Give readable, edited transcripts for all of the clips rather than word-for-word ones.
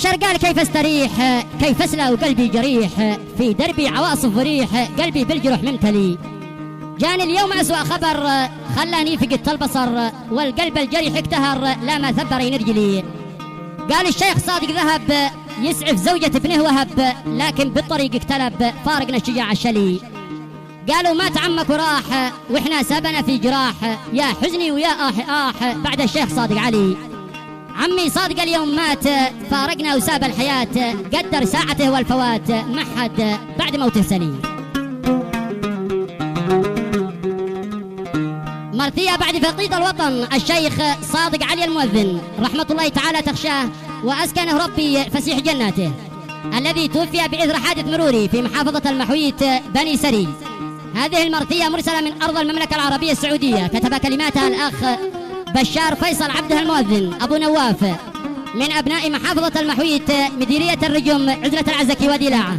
بشر قال كيف استريح، كيف اسلى وقلبي جريح، في دربي عواصف وريح، قلبي بالجروح ممتلي. جاني اليوم أسوأ خبر خلاني فقدت البصر، والقلب الجريح اكتهر لا ما ثبر رجلي. قال الشيخ صادق ذهب يسعف زوجة ابنه وهب، لكن بالطريق اكتلب فارقنا الشجاع الشلي. قالوا مات عمك وراح واحنا سبنا في جراح، يا حزني ويا آح بعد الشيخ صادق علي. عمي صادق اليوم مات فارقنا وساب الحياة، قدر ساعته والفوات ما حد بعد موته سلي. مرثية بعد فقيد الوطن الشيخ صادق علي المؤذن رحمة الله تعالى تخشاه وأسكنه ربي فسيح جناته، الذي توفي بإثر حادث مروري في محافظة المحويت بني سري. هذه المرثية مرسلة من أرض المملكة العربية السعودية، كتب كلماتها الأخ بشار فيصل عبده المؤذن أبو نواف من أبناء محافظة المحويت مديرية الرجم عزلة العزكي ودلاعة،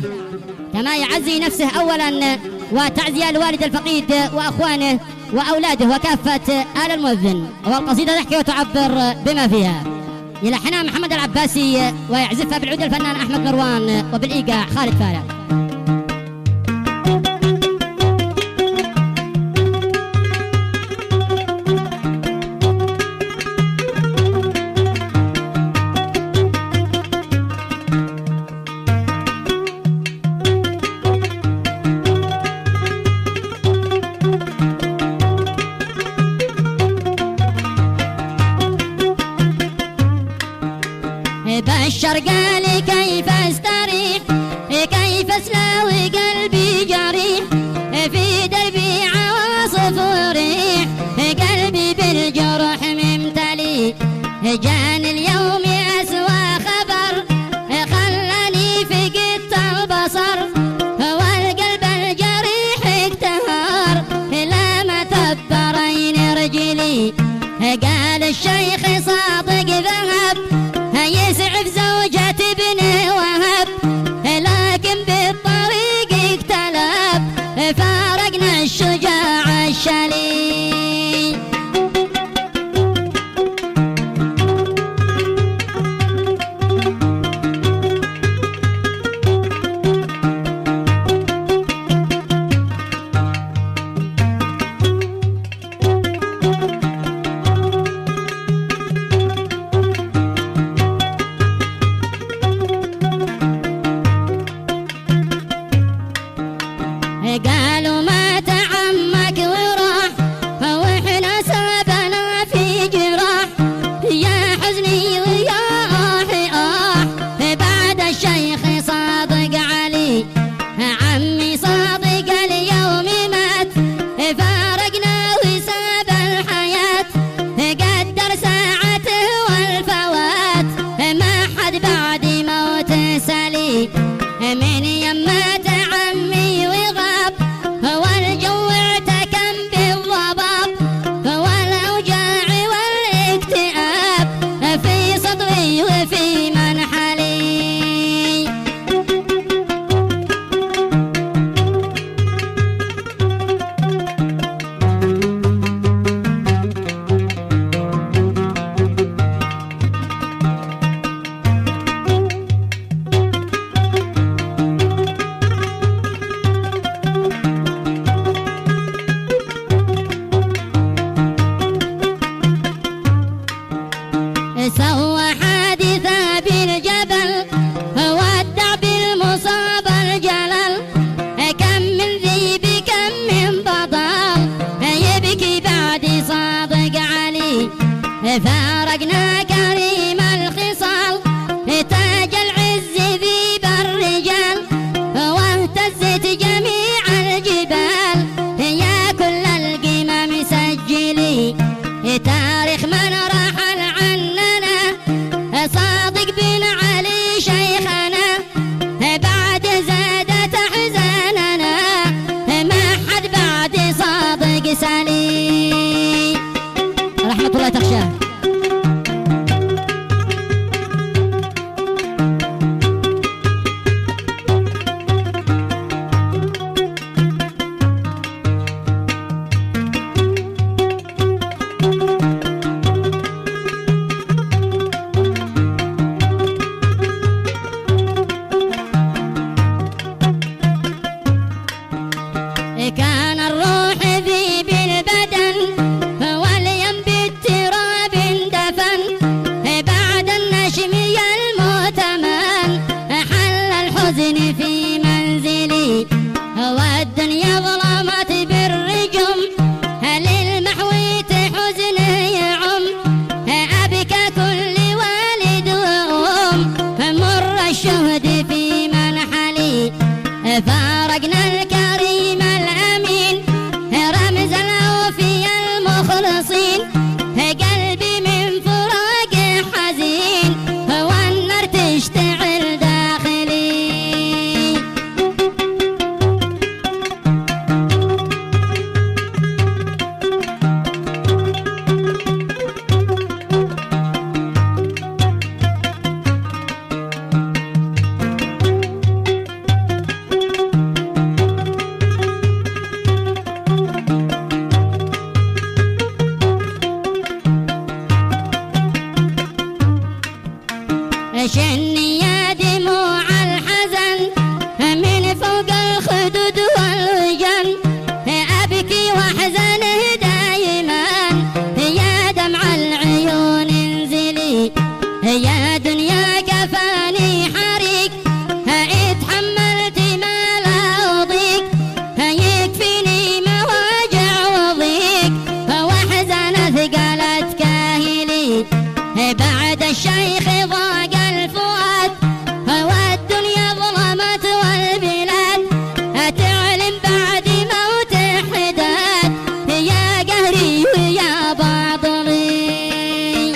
كما يعزي نفسه أولا وتعزية الوالد الفقيد وأخوانه وأولاده وكافة آل المؤذن. والقصيدة تحكي وتعبر بما فيها. يلحنها محمد العباسي ويعزفها بالعود الفنان أحمد مروان وبالإيقاع خالد فارع. بشر قال كيف استريح، كيف اسلى قلبي جريح، في دربي عواصف وريح، قلبي بالجروح ممتلي. جان اليوم أسوأ خبر خلاني فقدت البصر، والقلب الجريح اكتهر لا ما تبرين رجلي. قال الشيخ صادق ذهب يسعف زوجة ابنه وهب، لكن بالطريق اكتلب فارقنا الشجاع الشلي. قالوا مات عمك وراح واحنا سبنا في جراح، يا حزني ويا آح بعد الشيخ صادق علي. عمي صادق اليوم مات فارقنا وساب الحياة، قدر ساعته والفوات ما حد بعد موت سلي. من يمات عمي وغاب والجو اعتكم بالضباب، والأوجاع والاكتئاب في صدري وفي منحلي. سوى حادثة بالجبل ودع بالمصاب الجلل، كم من ذيب كم من بطل يبكي بعد صادق علي. فارقنا كريم الخصال تاج العز ذيب الرجال، واهتزت جميع الجبال يا كل القمم سجلي. تاريخ من رحل عننا صادق بن علي شيخنا، بعد زادت أحزاننا ما حد بعد صادق سلي. رحمة الله تخشاه. الحزن في منزلي، والدنيا ظلمت بالرجم، للمحو حزن يعم، أبكى كل والد وأم، مر الشهد في منحلي، فارقنا الكريم الأمين، رمز الأوفياء المخلصين، قلبي من فراق حزين، والنار تشتعل داخلي. شني يا دموع الحزن من فوق الخدود والوجن، أبكي واحزن دايما يا دمع العيون انزلي، يا دنيا كفاني حريق اتحملت ما لا أضيق، يكفيني مواجع وضيق واحزن ثقلت كاهلي، بعد الشيخ ضاق الفؤاد، والدنيا ظلمت والبلاد، تعلم بعد موت حداد، يا قهري ويا باطلي.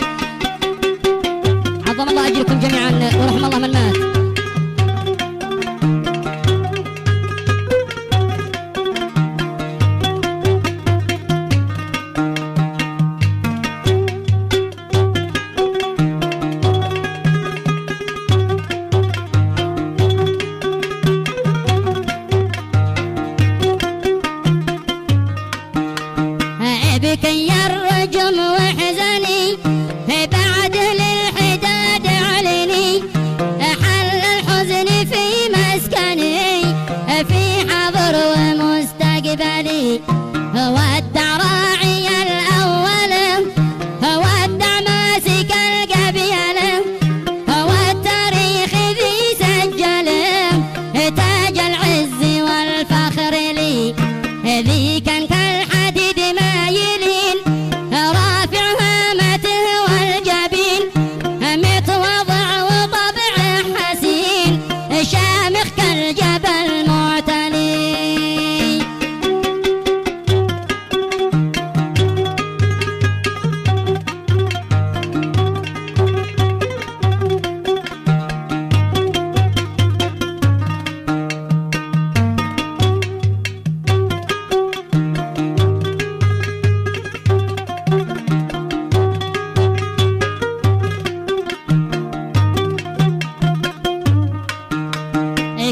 عظم الله أجركم جميعا ورحم الله من مات. بكي الرجم واحزني، بعد للحداد علني، حل الحزن في مسكني، في حاضر ومستقبلي، ودع راعي الأول، ودع ماسك القبيل، والتاريخ ذي سجل، تاج العز والفخر لي، ذي كان كالحديد مايلين، رافع هامته والجبين، متواضع وطبع حسين، شامخ كالجبل معتلي.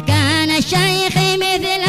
كان الشيخ مثل